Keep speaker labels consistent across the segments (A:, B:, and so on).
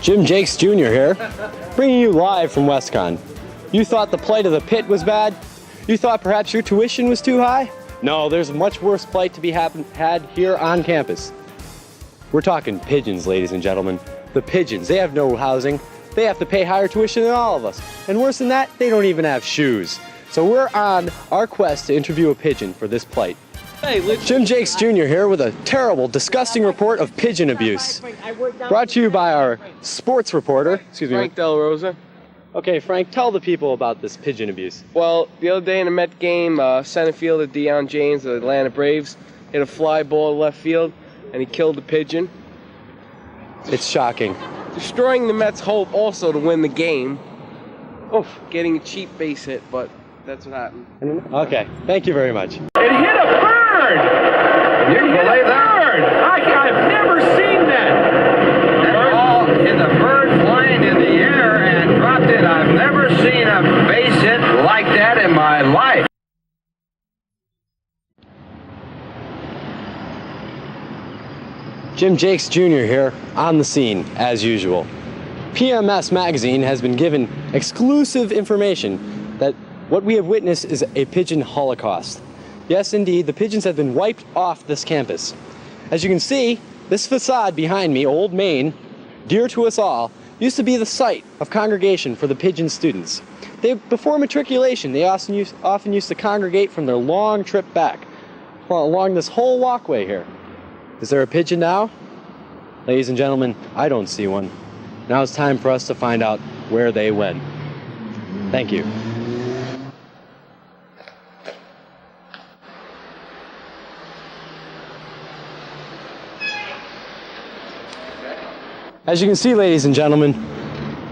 A: Jim Jakes Jr. here, bringing you live from WestConn. You thought the plight of the pit was bad? You thought perhaps your tuition was too high? No, there's a much worse plight to be had here on campus. We're talking pigeons, ladies and gentlemen. The pigeons, they have no housing. They have to pay higher tuition than all of us. And worse than that, they don't even have shoes. So we're on our quest to interview a pigeon for this plight. Hey, Jim Jakes Jr. here with a terrible, disgusting report of pigeon abuse. Brought to you by our sports reporter,
B: Frank Del Rosa.
A: Okay, Frank, tell the people about this pigeon abuse.
B: Well, the other day in a Met game, center fielder Deion James of the Atlanta Braves hit a fly ball to left field, and he killed the pigeon.
A: It's shocking.
B: Destroying the Mets' hope also to win the game. Oof, getting a cheap base hit, but that's what happened.
A: Okay, thank you very much.
C: It hit a bird! You can believe that? I've never seen that! That ball hit a bird flying in the air and dropped it. I've never seen a base hit like that in my life.
A: Jim Jakes Jr. here, on the scene, as usual. PMS Magazine has been given exclusive information that what we have witnessed is a pigeon holocaust. Yes, indeed, the pigeons have been wiped off this campus. As you can see, this facade behind me, Old Main, dear to us all, used to be the site of congregation for the pigeon students. Before matriculation, they often used to congregate from their long trip back along this whole walkway here. Is there a pigeon now? Ladies and gentlemen, I don't see one. Now it's time for us to find out where they went. Thank you. As you can see, ladies and gentlemen,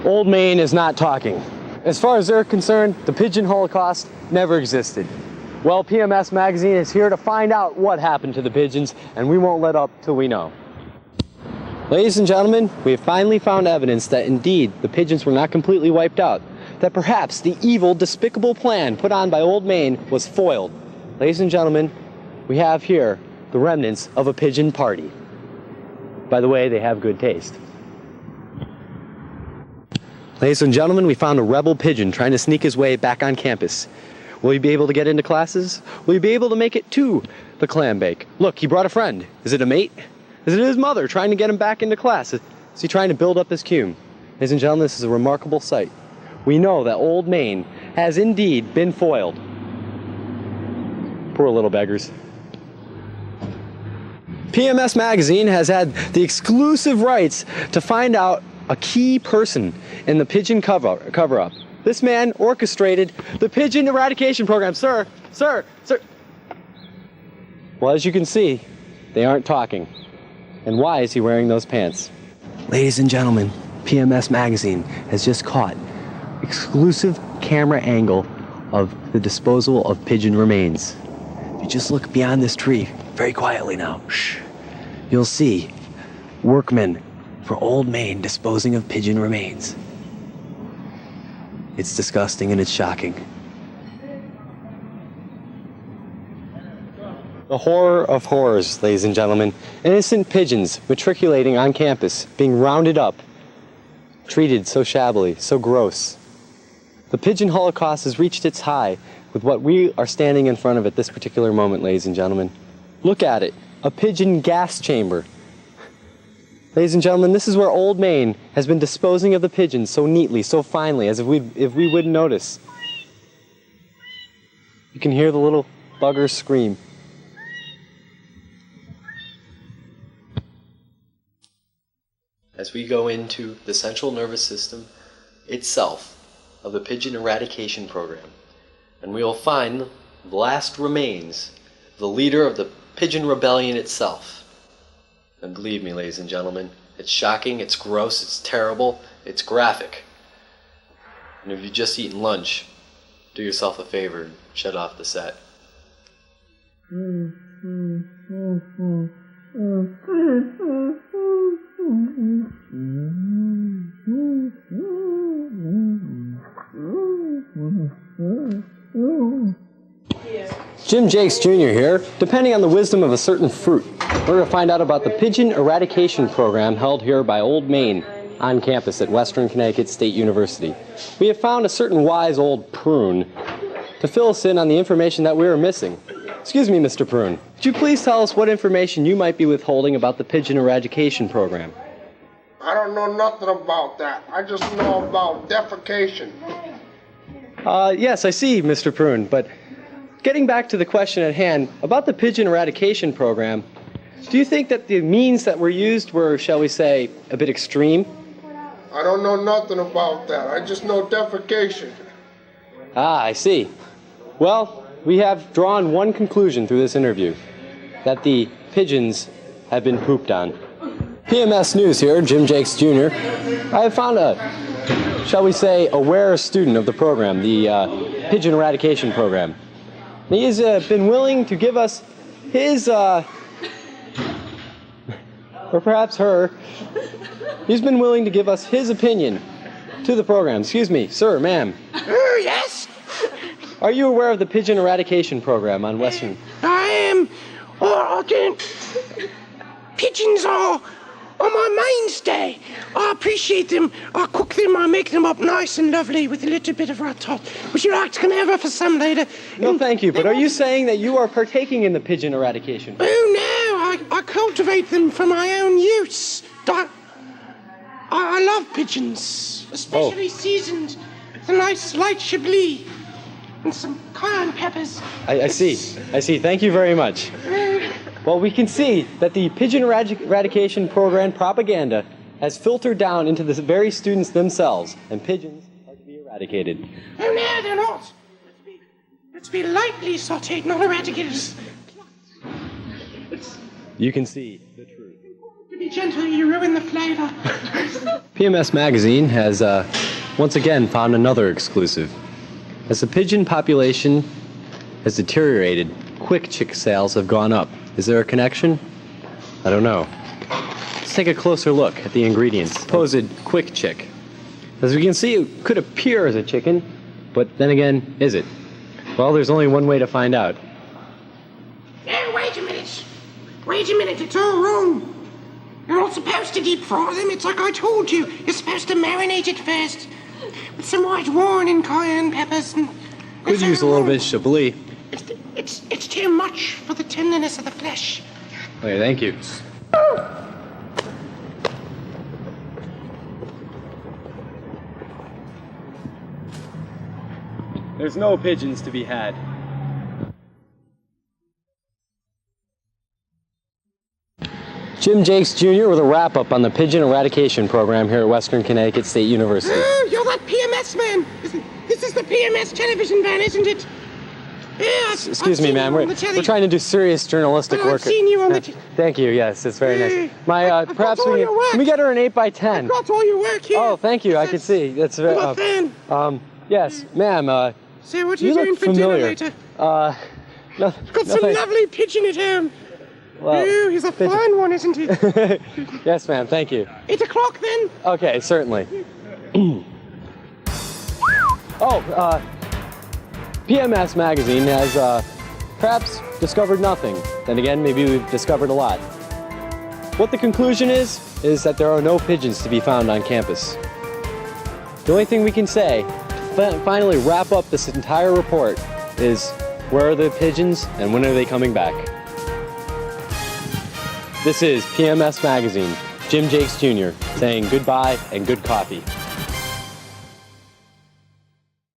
A: Old Main is not talking. As far as they're concerned, the pigeon holocaust never existed. Well, PMS Magazine is here to find out what happened to the pigeons, and we won't let up till we know. Ladies and gentlemen, we have finally found evidence that indeed the pigeons were not completely wiped out, that perhaps the evil, despicable plan put on by Old Main was foiled. Ladies and gentlemen, we have here the remnants of a pigeon party. By the way, they have good taste. Ladies and gentlemen, we found a rebel pigeon trying to sneak his way back on campus. Will he be able to get into classes? Will he be able to make it to the clam bake? Look, he brought a friend. Is it a mate? Is it his mother trying to get him back into class? Is he trying to build up his cume? Ladies and gentlemen, this is a remarkable sight. We know that Old Main has indeed been foiled. Poor little beggars. PMS Magazine has had the exclusive rights to find out a key person in the pigeon cover-up. This man orchestrated the Pigeon Eradication program. Sir. Well, as you can see, they aren't talking. And why is he wearing those pants? Ladies and gentlemen, PMS Magazine has just caught exclusive camera angle of the disposal of pigeon remains. If you just look beyond this tree, very quietly now, shh, you'll see workmen for Old Main disposing of pigeon remains. It's disgusting and it's shocking. The horror of horrors, ladies and gentlemen. Innocent pigeons matriculating on campus, being rounded up, treated so shabbily, so gross. The pigeon holocaust has reached its high with what we are standing in front of at this particular moment, ladies and gentlemen. Look at it, a pigeon gas chamber. Ladies and gentlemen, this is where Old Main has been disposing of the pigeons so neatly, so finely, as if we wouldn't notice. You can hear the little buggers scream. As we go into the central nervous system itself of the Pigeon Eradication program, and we will find the last remains of the leader of the Pigeon Rebellion itself. And believe me, ladies and gentlemen, it's shocking, it's gross, it's terrible, it's graphic. And if you've just eaten lunch, do yourself a favor and shut off the set. Jim Jakes Jr. here, depending on the wisdom of a certain fruit. We're going to find out about the Pigeon Eradication program held here by Old Main. on campus at Western Connecticut State University. We have found a certain wise old prune to fill us in on the information that we are missing. Excuse me, Mr. Prune. Could you please tell us what information you might be withholding about the Pigeon Eradication program?
D: I don't know nothing about that. I just know about defecation.
A: Yes, I see, Mr. Prune, but getting back to the question at hand, about the Pigeon Eradication program, do you think that the means that were used were, shall we say, a bit extreme?
D: I don't know nothing about that. I just know defecation.
A: Ah, I see. Well, we have drawn one conclusion through this interview, that the pigeons have been pooped on. PMS News here, Jim Jakes Jr. I have found a, shall we say, aware student of the program, the Pigeon Eradication program. He has been willing to give us his, or perhaps her, he's been willing to give us his opinion to the program. Excuse me, sir, ma'am.
E: Yes?
A: Are you aware of the Pigeon Eradication program on Western?
E: I am. Pigeons are my mainstay. I appreciate them. I cook them. I make them up nice and lovely with a little bit of rat tot. Would you like to come over for some later?
A: No, thank you. But are you saying that you are partaking in the Pigeon Eradication program?
E: Oh, no. I cultivate them for my own use. I love pigeons, especially seasoned with a nice light chablis and some cayenne peppers.
A: I see. Thank you very much. Well, we can see that the Pigeon Eradication program propaganda has filtered down into the very students themselves, and pigeons are to be eradicated.
E: Oh, no, they're not. Let's be lightly sauteed, not eradicated.
A: You can see the truth.
E: To be gentle, you ruin the flavor.
A: PMS Magazine has once again found another exclusive. As the pigeon population has deteriorated, quick chick sales have gone up. Is there a connection? I don't know. Let's take a closer look at the ingredients. Supposed quick chick. As we can see, it could appear as a chicken, but then again, is it? Well, there's only one way to find out.
E: No, wait a minute. It's all wrong. You're not supposed to deep fry them. It's like I told you. You're supposed to marinate it first with some white wine and cayenne peppers. And
A: Could use a little bit of chablis.
E: It's too much for the tenderness of the flesh.
A: Okay, thank you. There's no pigeons to be had. Jim Jakes Jr. with a wrap-up on the Pigeon Eradication program here at Western Connecticut State University.
E: Oh, you're that PMS man. This is the PMS television van, isn't it? Yeah,
A: Excuse me, ma'am. We're trying to do serious journalistic work.
E: I've seen you on the
A: Thank you. Yes, it's very nice. Perhaps
E: all your work.
A: can we get her an 8x10?
E: I've got all your work here.
A: Oh, thank you. I can see. That's very.
E: I'm a fan.
A: Yes, ma'am.
E: So what are you doing for dinner later?
A: No.
E: Got some lovely pigeon at home.
A: Well,
E: ooh, he's a fine one, isn't he?
A: Yes, ma'am. Thank you.
E: 8 o'clock then.
A: Okay, certainly. PMS Magazine has perhaps discovered nothing. Then again, maybe we've discovered a lot. What the conclusion is that there are no pigeons to be found on campus. The only thing we can say, to finally wrap up this entire report, is where are the pigeons and when are they coming back? This is PMS Magazine, Jim Jakes Jr. saying goodbye and good coffee.